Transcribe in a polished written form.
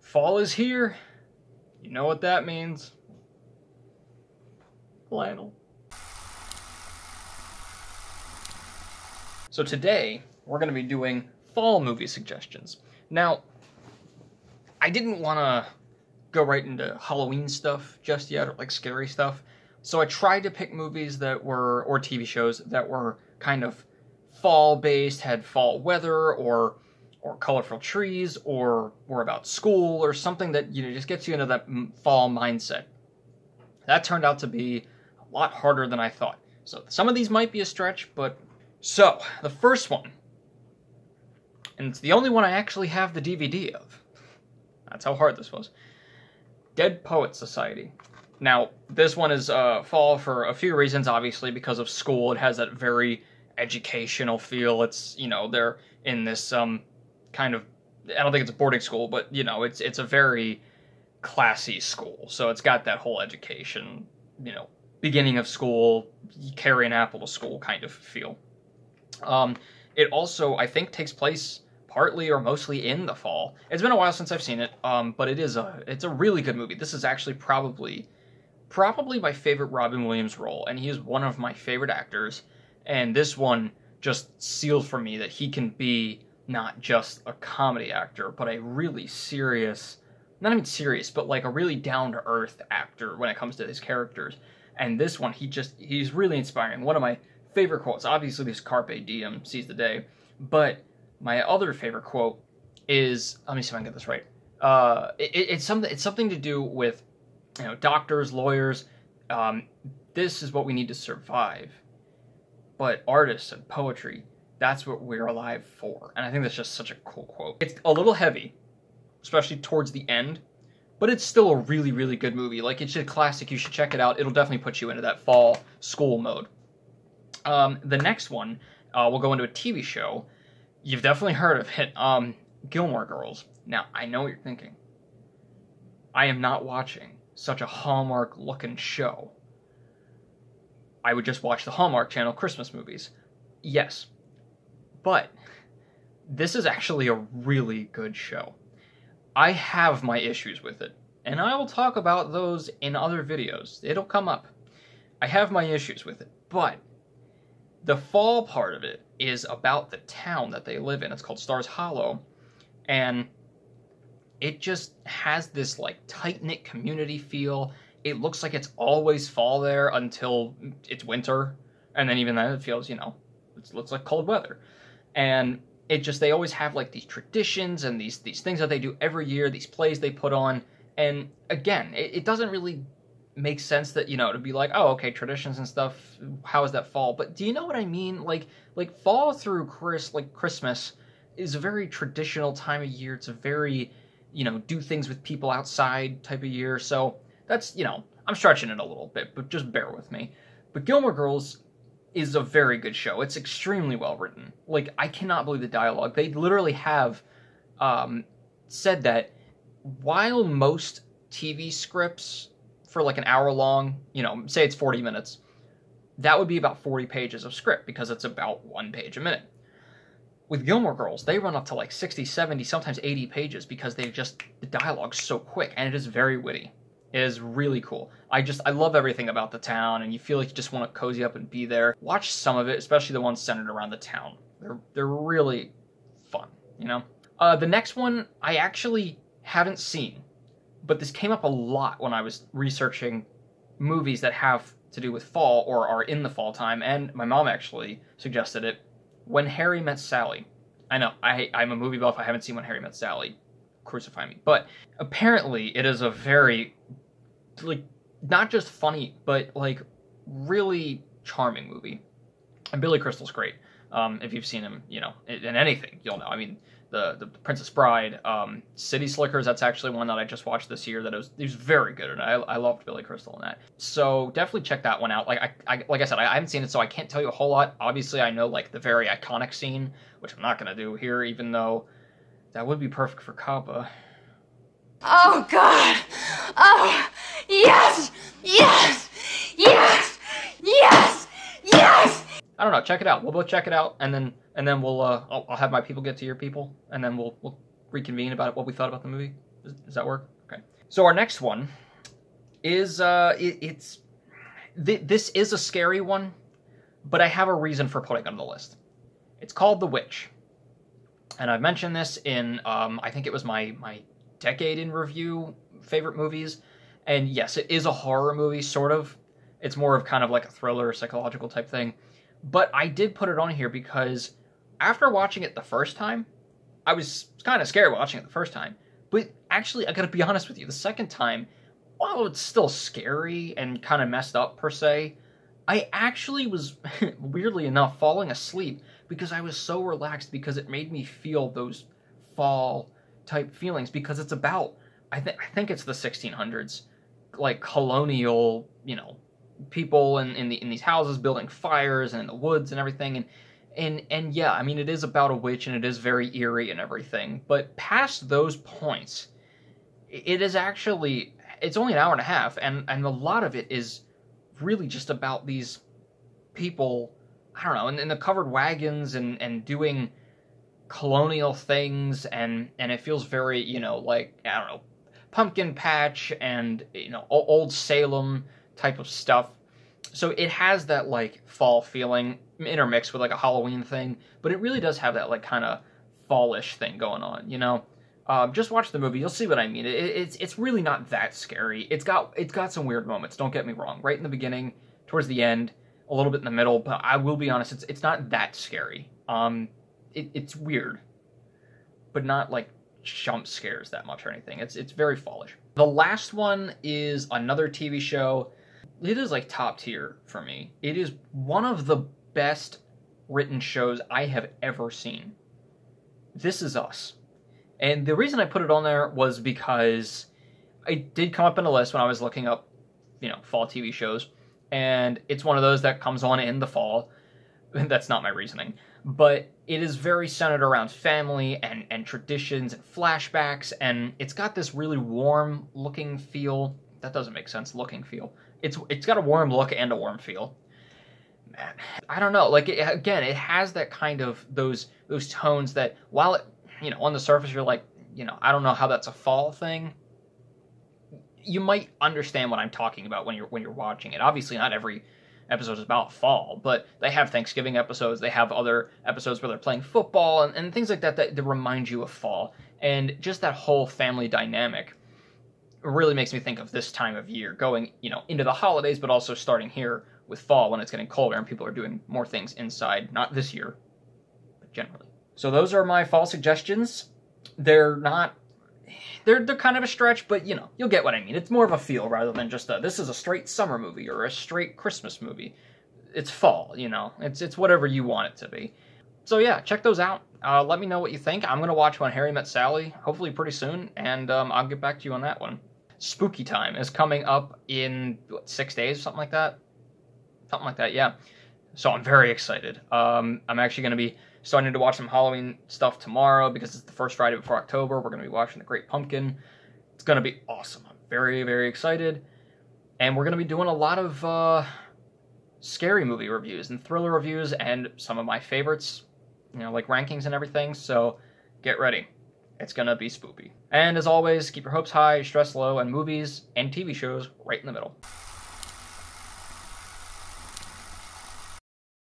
Fall is here. You know what that means. Flannel. So today, we're going to be doing fall movie suggestions. Now, I didn't want to go right into Halloween stuff just yet, or like scary stuff. So I tried to pick movies that were, or TV shows that were kind of fall-based, had fall weather, or colorful trees, or were about school, or something that, you know, just gets you into that fall mindset. That turned out to be a lot harder than I thought. So some of these might be a stretch, but... So, the first one, and it's the only one I actually have the DVD of. That's how hard this was. Dead Poets Society. Now, this one is fall for a few reasons, obviously, because of school. It has that very educational feel. It's, you know, they're in this kind of, I don't think it's a boarding school, but, you know, it's a very classy school. So it's got that whole education, you know, beginning of school, carry an apple to school kind of feel. It also, I think, takes place partly or mostly in the fall. It's been a while since I've seen it, but it's a really good movie. This is actually probably my favorite Robin Williams role, and he is one of my favorite actors, and this one just sealed for me that he can be not just a comedy actor, but a really serious, not even serious, but like a really down-to-earth actor when it comes to his characters. And this one, he's really inspiring. One of my favorite quotes, obviously this Carpe Diem, seize the day, but my other favorite quote is, let me see if I can get this right. It's something to do with, you know, doctors, lawyers. This is what we need to survive. But artists and poetry, that's what we're alive for. And I think that's just such a cool quote. It's a little heavy, especially towards the end, but it's still a really, really good movie. Like, it's a classic. You should check it out. It'll definitely put you into that fall school mode. The next one, we'll go into a TV show. You've definitely heard of it, Gilmore Girls. Now, I know what you're thinking. I am not watching such a Hallmark-looking show. I would just watch the Hallmark Channel Christmas movies. Yes, but this is actually a really good show. I have my issues with it, and I will talk about those in other videos. It'll come up. I have my issues with it, but the fall part of it is about the town that they live in. It's called Stars Hollow, and it just has this like tight-knit community feel. It looks like it's always fall there until it's winter, and then even then it feels, you know, it looks like cold weather. And it just, they always have like these traditions and these things that they do every year, these plays they put on, and again, it doesn't really make sense that, you know, to be like, oh, okay, traditions and stuff, how is that fall? But do you know what I mean? Like fall through Christmas is a very traditional time of year. It's a very, you know, do things with people outside type of year. So that's, you know, I'm stretching it a little bit, but just bear with me. But Gilmore Girls is a very good show. It's extremely well written. Like, I cannot believe the dialogue. They literally have said that while most TV scripts for like an hour long, you know, say it's 40 minutes, that would be about 40 pages of script because it's about 1 page a minute. With Gilmore Girls, they run up to like 60, 70, sometimes 80 pages because the dialogue's so quick, and it is very witty. It is really cool. I love everything about the town, and you feel like you just want to cozy up and be there. Watch some of it, especially the ones centered around the town. They're really fun, you know? The next one I actually haven't seen, but this came up a lot when I was researching movies that have to do with fall or are in the fall time, and my mom actually suggested it. When Harry Met Sally. I know, I'm a movie buff. I haven't seen When Harry Met Sally. Crucify me. But apparently it is a very, like, not just funny, but, like, really charming movie. And Billy Crystal's great. If you've seen him, you know, in anything, you'll know. I mean, the Princess Bride, City Slickers, that's actually one that I just watched this year that it was very good, and I loved Billy Crystal in that. So definitely check that one out. Like I said, I haven't seen it, so I can't tell you a whole lot. Obviously, I know like the very iconic scene, which I'm not gonna do here, even though that would be perfect for Kappa. Oh God! Oh yes! Yes! Yes! Yes! Yes! I don't know. Check it out. We'll both check it out, and then we'll I'll have my people get to your people, and then we'll reconvene about what we thought about the movie. Does that work? Okay. So our next one is, this is a scary one, but I have a reason for putting it on the list. It's called The Witch. And I've mentioned this in, I think it was my decade in review favorite movies. And yes, it is a horror movie, sort of. It's more of kind of like a thriller, psychological type thing. But I did put it on here because after watching it the first time, I was kind of scared watching it the first time. But actually, I gotta be honest with you, the second time, while it's still scary and kind of messed up per se, I actually was, weirdly enough, falling asleep because I was so relaxed because it made me feel those fall type feelings because it's about, I think it's the 1600s, like colonial, people in these houses building fires and in the woods and everything. And yeah, I mean, it is about a witch and it is very eerie and everything. But past those points, it is actually, it's only an hour and a half, and a lot of it is really just about these people, I don't know, in the covered wagons and doing colonial things, and it feels very, like, I don't know, pumpkin patch and, old Salem type of stuff. So it has that, like, fall feeling intermixed with, like, a Halloween thing, but it really does have that, like, kind of fallish thing going on, Just watch the movie, you'll see what I mean. It's really not that scary. It's got some weird moments, don't get me wrong. Right in the beginning, towards the end, a little bit in the middle, but I will be honest, it's not that scary. It's weird, but not like jump scares that much or anything. It's very fallish. The last one is another TV show. It is like top tier for me. It is one of the best written shows I have ever seen. This Is Us. And the reason I put it on there was because it did come up in a list when I was looking up, fall TV shows. And it's one of those that comes on in the fall. That's not my reasoning. But it is very centered around family and traditions and flashbacks. And it's got this really warm looking feel. That doesn't make sense, looking feel. It's got a warm look and a warm feel. Man, I don't know. Like, again, it has that kind of, those tones that, while it, on the surface you're like, I don't know how that's a fall thing. You might understand what I'm talking about when you're watching it. Obviously, not every episode is about fall, but they have Thanksgiving episodes. They have other episodes where they're playing football and things like that remind you of fall. And just that whole family dynamic really makes me think of this time of year, going, into the holidays, but also starting here with fall when it's getting colder and people are doing more things inside. Not this year, but generally. So those are my fall suggestions. They're kind of a stretch, but you'll get what I mean. It's more of a feel rather than just this is a straight summer movie or a straight Christmas movie. It's fall, It's whatever you want it to be. So yeah, check those out. Let me know what you think. I'm going to watch When Harry Met Sally, hopefully pretty soon, and I'll get back to you on that one. Spooky Time is coming up in, 6 days, something like that? Something like that, yeah. So I'm very excited. I'm actually going to be starting to watch some Halloween stuff tomorrow because it's the first Friday before October. We're going to be watching The Great Pumpkin. It's going to be awesome. I'm very, very excited. And we're going to be doing a lot of scary movie reviews and thriller reviews and some of my favorites, like rankings and everything. So get ready. It's going to be spoopy. And as always, keep your hopes high, stress low, and movies and TV shows right in the middle.